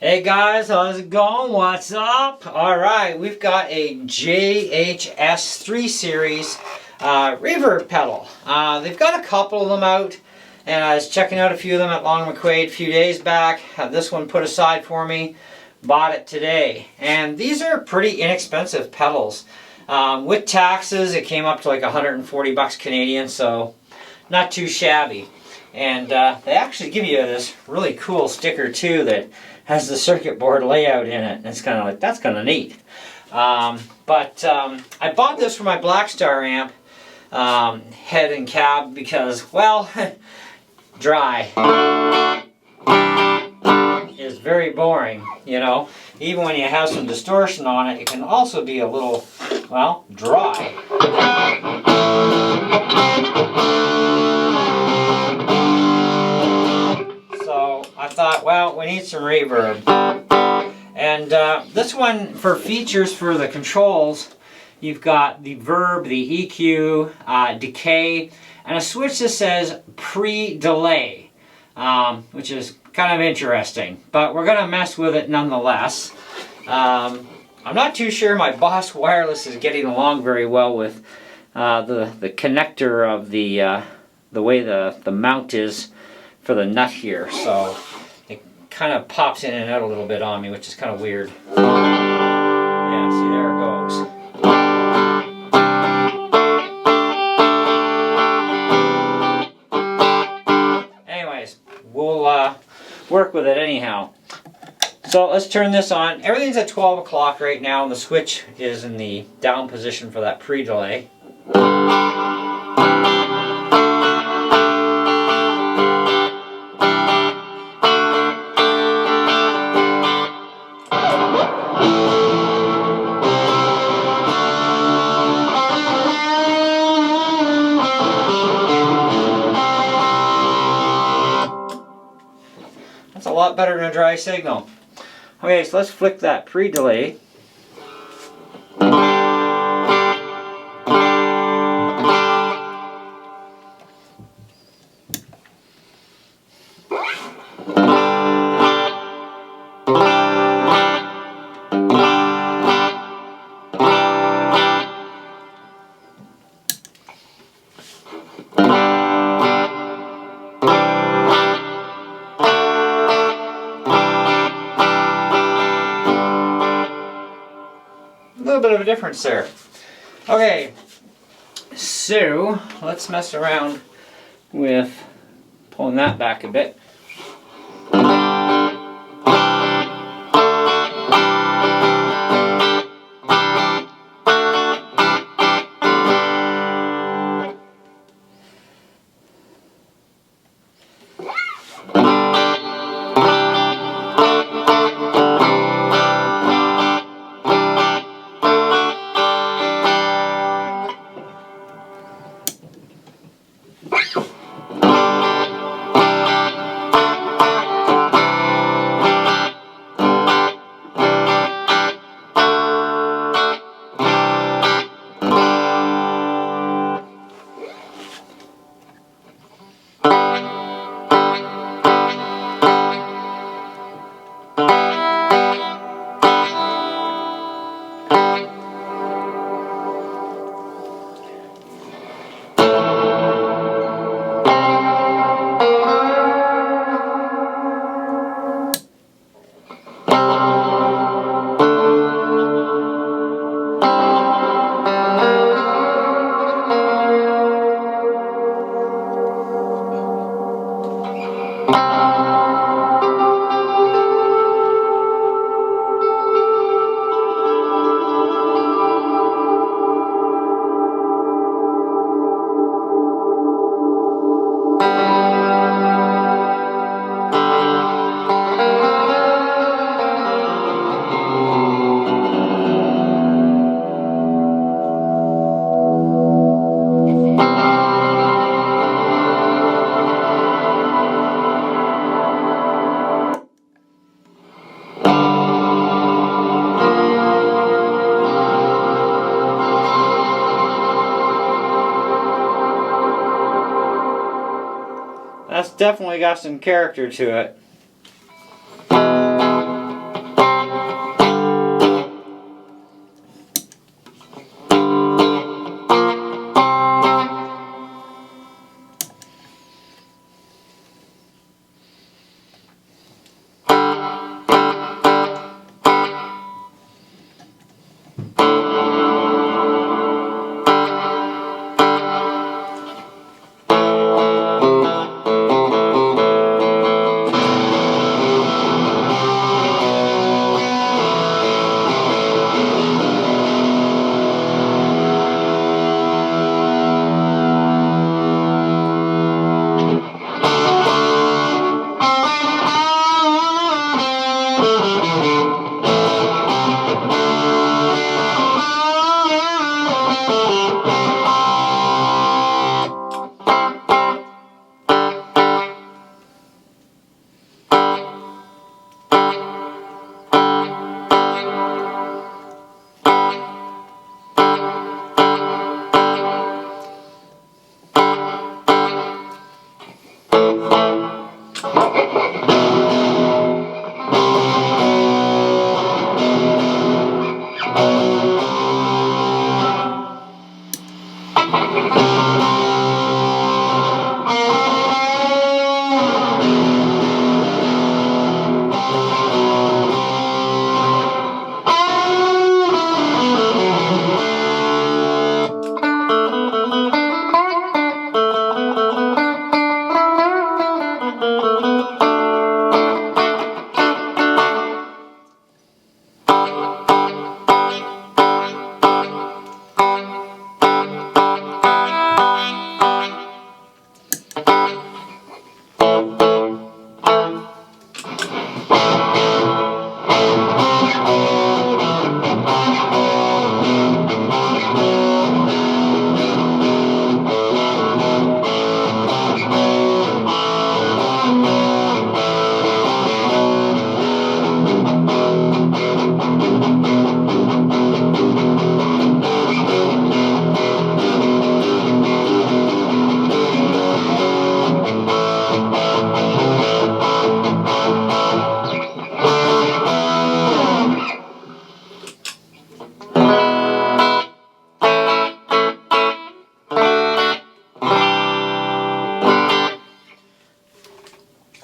Hey guys, how's it going? What's up? Alright, we've got a JHS 3 Series reverb pedal. They've got a couple of them out, and I was checking out a few of them at Long McQuaid a few days back. Had this one put aside for me. Bought it today. And these are pretty inexpensive pedals. With taxes, it came up to like 140 bucks Canadian, so not too shabby. And they actually give you this really cool sticker too that has the circuit board layout in it. And it's kind of like, that's kind of neat. I bought this for my Blackstar amp head and cab because, well, dry is very boring, you know. Even when you have some distortion on it, it can also be a little, well, dry. So I thought, well, we need some reverb. And this one, for features for the controls, you've got the verb, the EQ, decay, and a switch that says pre-delay, which is kind of interesting. But we're going to mess with it nonetheless. I'm not too sure my Boss Wireless is getting along very well with the connector of the way the mount is for the nut here, so it kind of pops in and out a little bit on me, which is kind of weird. Yeah, see, there it goes. Anyways, we'll work with it anyhow. So let's turn this on. Everything's at 12 o'clock right now, and the switch is in the down position for that pre-delay. That's a lot better than a dry signal. Okay, so let's flick that pre-delay. A little bit of a difference there. Okay, so let's mess around with pulling that back a bit. That's definitely got some character to it.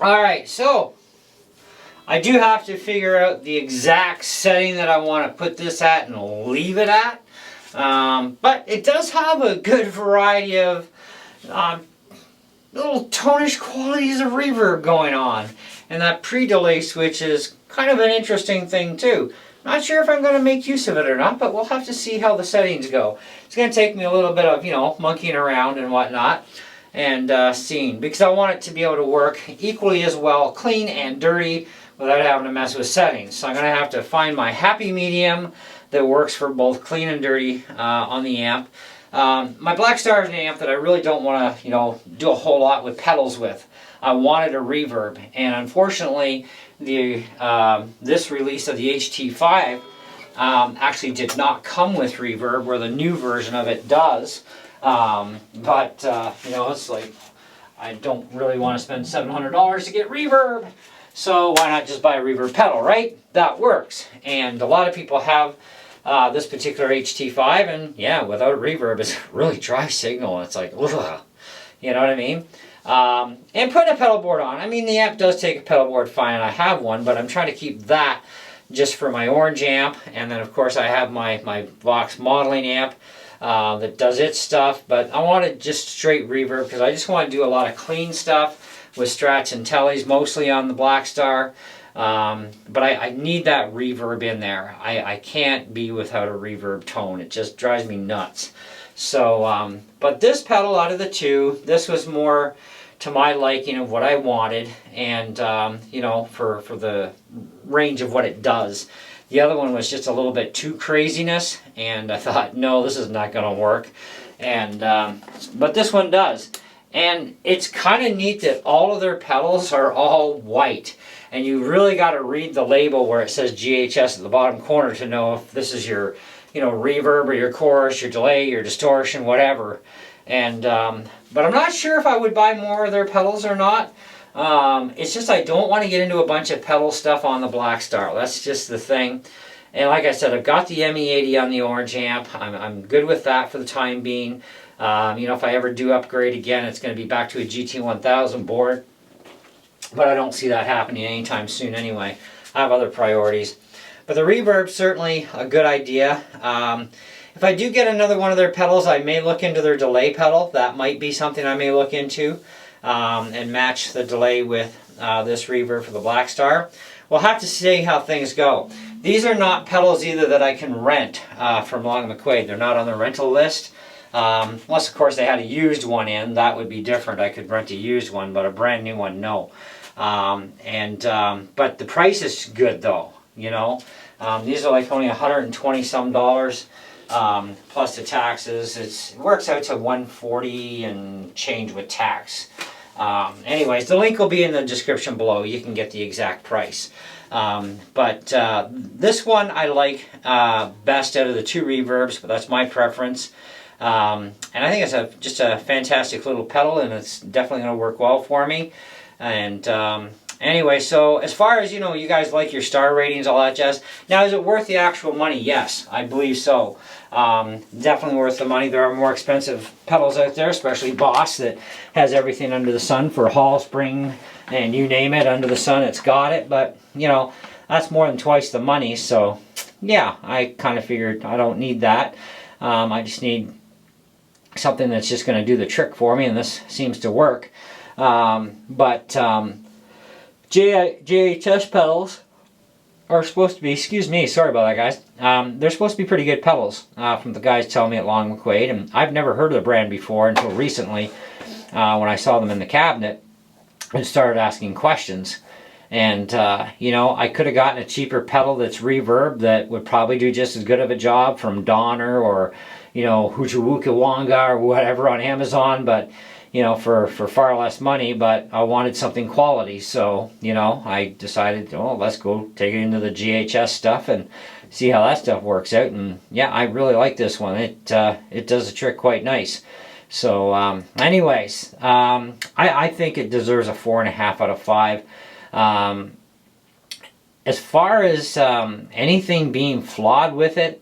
Alright, so I do have to figure out the exact setting that I want to put this at and leave it at. But it does have a good variety of little tonish qualities of reverb going on. And that pre-delay switch is kind of an interesting thing too. Not sure if I'm going to make use of it or not, but we'll have to see how the settings go. It's going to take me a little bit of, monkeying around and whatnot and seeing, because I want it to be able to work equally as well clean and dirty without having to mess with settings. So I'm going to have to find my happy medium that works for both clean and dirty on the amp. My Blackstar is an amp that I really don't want to, do a whole lot with pedals with. I wanted a reverb, and unfortunately, this release of the HT5 actually did not come with reverb, where the new version of it does. It's like, I don't really want to spend $700 to get reverb, so why not just buy a reverb pedal, right? That works, and a lot of people have this particular HT5, and yeah, without a reverb, it's a really dry signal. It's like, ugh, you know what I mean? And putting a pedal board on. I mean, the amp does take a pedal board fine, and I have one, but I'm trying to keep that just for my orange amp. And then, of course, I have my Vox modeling amp that does its stuff. But I wanted just straight reverb because I just want to do a lot of clean stuff with Strats and Tellies, mostly on the Blackstar. But I need that reverb in there. I can't be without a reverb tone. It just drives me nuts. So, but this pedal out of the two, this was more to my liking of what I wanted, and for the range of what it does. The other one was just a little bit too craziness, and I thought, no, this is not going to work. And but this one does. And it's kind of neat that all of their pedals are all white. And you really got to read the label where it says JHS at the bottom corner to know if this is your, reverb or your chorus, your delay, your distortion, whatever. And but I'm not sure if I would buy more of their pedals or not. It's just I don't want to get into a bunch of pedal stuff on the Blackstar. That's just the thing. And like I said, I've got the ME80 on the orange amp. I'm good with that for the time being. If I ever do upgrade again, it's going to be back to a GT1000 board. But I don't see that happening anytime soon anyway. I have other priorities. But the reverb's certainly a good idea. If I do get another one of their pedals, I may look into their delay pedal. That might be something I may look into and match the delay with this reverb for the Blackstar. We'll have to see how things go. These are not pedals either that I can rent from Long & McQuaid. They're not on the rental list. Unless, of course, they had a used one in. That would be different. I could rent a used one, but a brand new one, no. But the price is good, though, These are like only $120 some plus the taxes. It works out to $140 and change with tax. Anyways, the link will be in the description below. You can get the exact price. But this one I like best out of the two reverbs, but that's my preference. And I think it's just a fantastic little pedal, and it's definitely going to work well for me. And anyway, so as far as, you guys like your star ratings, all that jazz. Now, is it worth the actual money? Yes, I believe so. Definitely worth the money. There are more expensive pedals out there, especially Boss, that has everything under the sun for hall, spring, and you name it, under the sun, it's got it. But, that's more than twice the money. So, yeah, I kind of figured I don't need that. I just need something that's just going to do the trick for me, and this seems to work. JHS pedals are supposed to be, excuse me, sorry about that, guys. They're supposed to be pretty good pedals from the guys telling me at Long & McQuaid, and I've never heard of the brand before until recently when I saw them in the cabinet and started asking questions. And, I could have gotten a cheaper pedal that's reverb that would probably do just as good of a job from Donner or, Huchuwuka Wanga or whatever on Amazon, but, for far less money, but I wanted something quality. So, I decided, let's go take it into the GHS stuff and see how that stuff works out. And yeah, I really like this one. It does the trick quite nice. So, anyways, I think it deserves a 4.5 out of 5. As far as anything being flawed with it,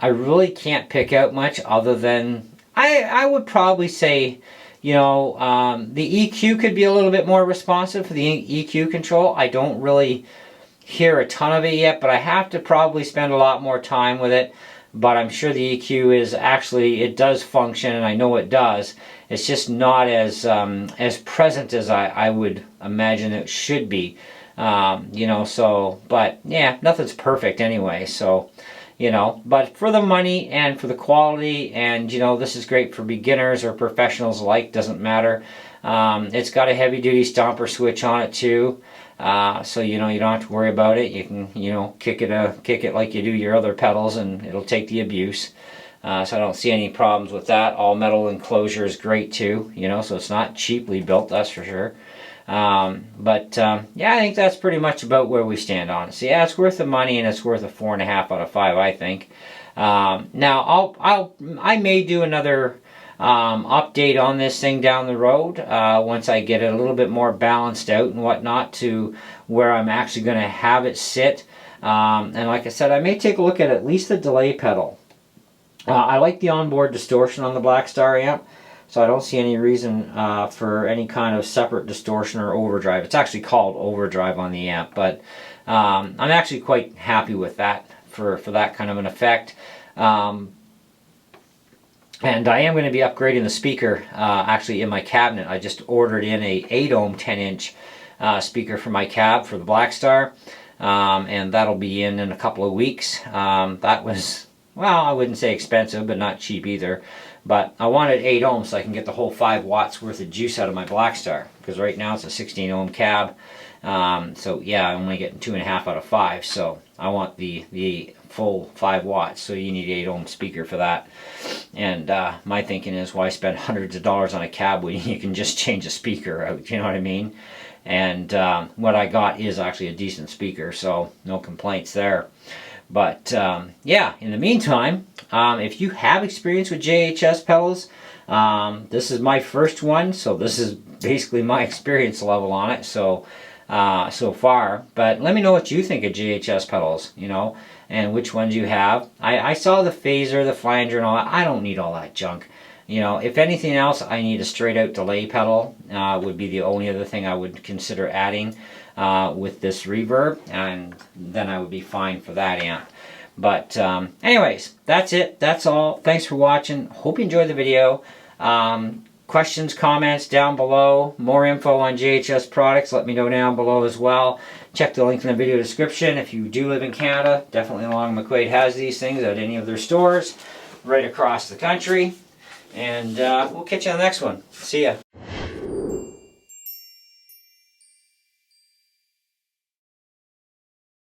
I really can't pick out much other than I would probably say You know, the EQ could be a little bit more responsive for the EQ control. I don't really hear a ton of it yet, but I have to probably spend a lot more time with it. But I'm sure the EQ is actually, it does function, and I know it does. It's just not as present as I would imagine it should be. You know, so, but yeah, nothing's perfect anyway, so, you know, but for the money and for the quality, and, you know, this is great for beginners or professionals alike, doesn't matter. It's got a heavy duty stomper switch on it too. So, you know, you don't have to worry about it. You can, you know, kick it like you do your other pedals, and it'll take the abuse. So I don't see any problems with that. All metal enclosure is great too, you know, so it's not cheaply built, that's for sure. Yeah, I think that's pretty much about where we stand on it. So yeah, it's worth the money, and it's worth a 4.5 out of 5, I think. Now I may do another update on this thing down the road once I get it a little bit more balanced out and whatnot to where I'm actually going to have it sit. And like I said, I may take a look at least the delay pedal. I like the onboard distortion on the Black Star amp, so I don't see any reason for any kind of separate distortion or overdrive. It's actually called overdrive on the amp, but I'm actually quite happy with that for that kind of an effect. And I am going to be upgrading the speaker actually in my cabinet. I just ordered in a 8-ohm 10-inch speaker for my cab for the Black Star, and that'll be in a couple of weeks. That was, well, I wouldn't say expensive, but not cheap either. But I wanted 8 ohms so I can get the whole 5 watts worth of juice out of my Black Star, because right now it's a 16 ohm cab. So yeah, I'm only getting 2.5 out of 5, so I want the full 5 watts, so you need 8 ohm speaker for that. And my thinking is, why spend hundreds of dollars on a cab when you can just change a speaker out, you know what I mean? And what I got is actually a decent speaker, so no complaints there. But yeah, in the meantime, if you have experience with JHS pedals, this is my first one, so this is basically my experience level on it so far. But let me know what you think of JHS pedals, you know, and which ones you have. I saw the phaser, the flanger, and all that. I don't need all that junk. You know, if anything else, I need a straight out delay pedal. Would be the only other thing I would consider adding with this reverb, and then I would be fine for that amp. But anyways, that's it. That's all. Thanks for watching. Hope you enjoyed the video. Questions, comments down below. More info on JHS products, let me know down below as well. Check the link in the video description. If you do live in Canada, definitely along McQuaid has these things at any of their stores right across the country. And we'll catch you on the next one. See ya.